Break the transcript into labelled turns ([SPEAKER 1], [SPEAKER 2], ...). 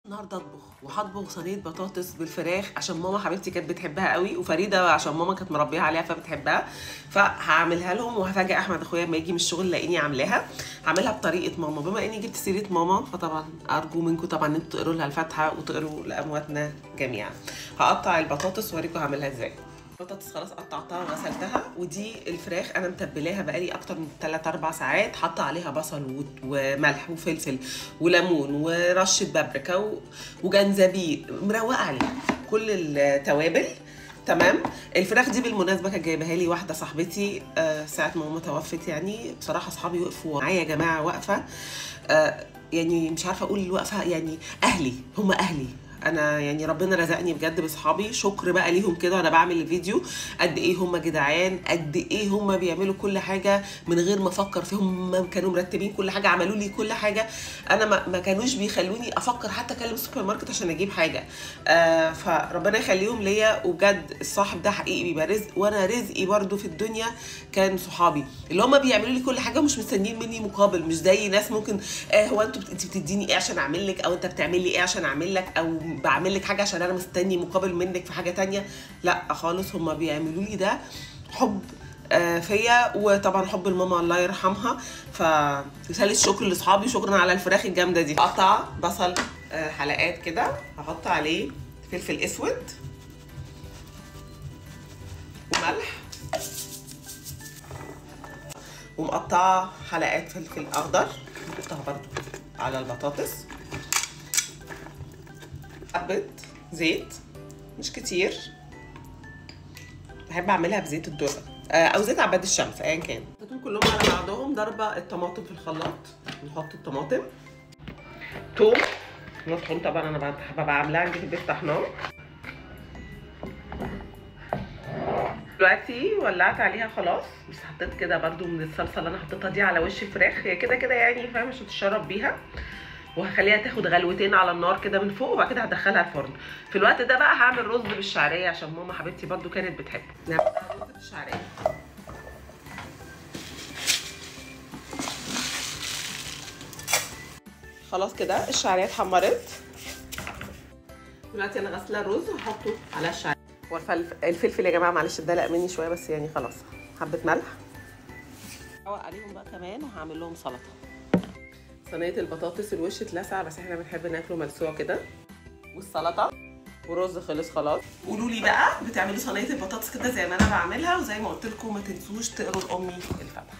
[SPEAKER 1] النهارده وهطبخ صينيه بطاطس بالفراخ عشان ماما حبيبتي كانت بتحبها قوي، وفريده عشان ماما كانت مربيها عليها فبتحبها، فهعملها لهم وهفاجئ احمد اخويا لما يجي من الشغل لاقيني عاملاها. هعملها بطريقه ماما، بما اني جبت سيره ماما فطبعا ارجو منكم طبعا ان انتوا تقروا لها الفاتحه وتقروا لامواتنا جميعا. هقطع البطاطس واوريكم هعملها ازاي. البطاطس خلاص قطعتها وغسلتها، ودي الفراخ انا متبلاها بقالي اكتر من 3-4 ساعات، حاطه عليها بصل وملح وفلفل وليمون ورشه بابريكا وجنزبيل، مروقه عليها كل التوابل. تمام. الفراخ دي بالمناسبه كانت جايبها لي واحده صاحبتي ساعه ما ماما توفت. يعني بصراحه اصحابي وقفوا معايا يا جماعه وقفه، يعني مش عارفه اقول الوقفه، يعني اهلي، هم اهلي. انا يعني ربنا رزقني بجد باصحابي، شكر بقى ليهم كده وانا بعمل الفيديو قد ايه هم جدعان، قد ايه هم بيعملوا كل حاجه من غير ما افكر فيهم. هم كانوا مرتبين كل حاجه، عملوا لي كل حاجه، انا ما كانوش بيخلوني افكر حتى اكلم السوبر ماركت عشان اجيب حاجه. فربنا يخليهم ليا، وبجد الصاحب ده حقيقي بيبقى رزق، وانا رزقي برده في الدنيا كان صحابي اللي هم بيعملوا لي كل حاجه ومش مستنيين مني مقابل. مش زي ناس ممكن هو انت بتديني ايه عشان اعمل لك، او انت بتعمل لي ايه عشان اعمل لك، او بعمل لك حاجه عشان انا مستني مقابل منك في حاجه تانية. لا خالص، هما بيعملوا لي ده حب فيا، وطبعا حب الماما الله يرحمها. فرساله شكر لاصحابي، شكرا على الفراخ الجامده دي. قطع بصل حلقات كده، هحط عليه فلفل اسود وملح، ومقطعه حلقات فلفل اخضر نحطها برضو على البطاطس. حبه زيت مش كتير، بحب اعملها بزيت الذره او زيت عباد الشمس ايا كان. حطيتهم كلهم على بعضهم. ضربه الطماطم في الخلاط، نحط الطماطم، توم مطحون طبعا، انا ببقى عاملاه عندي في البيت طحناه. دلوقتي ولعت عليها خلاص، بس حطيت كده برده من الصلصه اللي انا حطيتها دي على وش الفراخ، هي كده كده يعني فاهم، مش هتتشرب بيها، وهخليها تاخد غلوتين على النار كده من فوق، وبعد كده هدخلها الفرن. في الوقت ده بقى هعمل رز بالشعريه عشان ماما حبيبتي برده كانت بتحبه. نعمل رز بالشعريه. خلاص كده الشعريه اتحمرت. دلوقتي انا غسله الرز هحطه على الشعريه. والفلفل يا جماعه معلش اتدلق مني شويه، بس يعني خلاص. حبه ملح هروق عليهم بقى كمان، وهعمل لهم سلطه. صينيه البطاطس الوش اتلسع، بس احنا بنحب ناكله ملسوع كده، والسلطه والرز خلص خلاص. قولوا لي بقى بتعملوا صينيه البطاطس كده زي ما انا بعملها، وزي ما قلت لكم ما تنسوش تقروا لامي الفاتحه.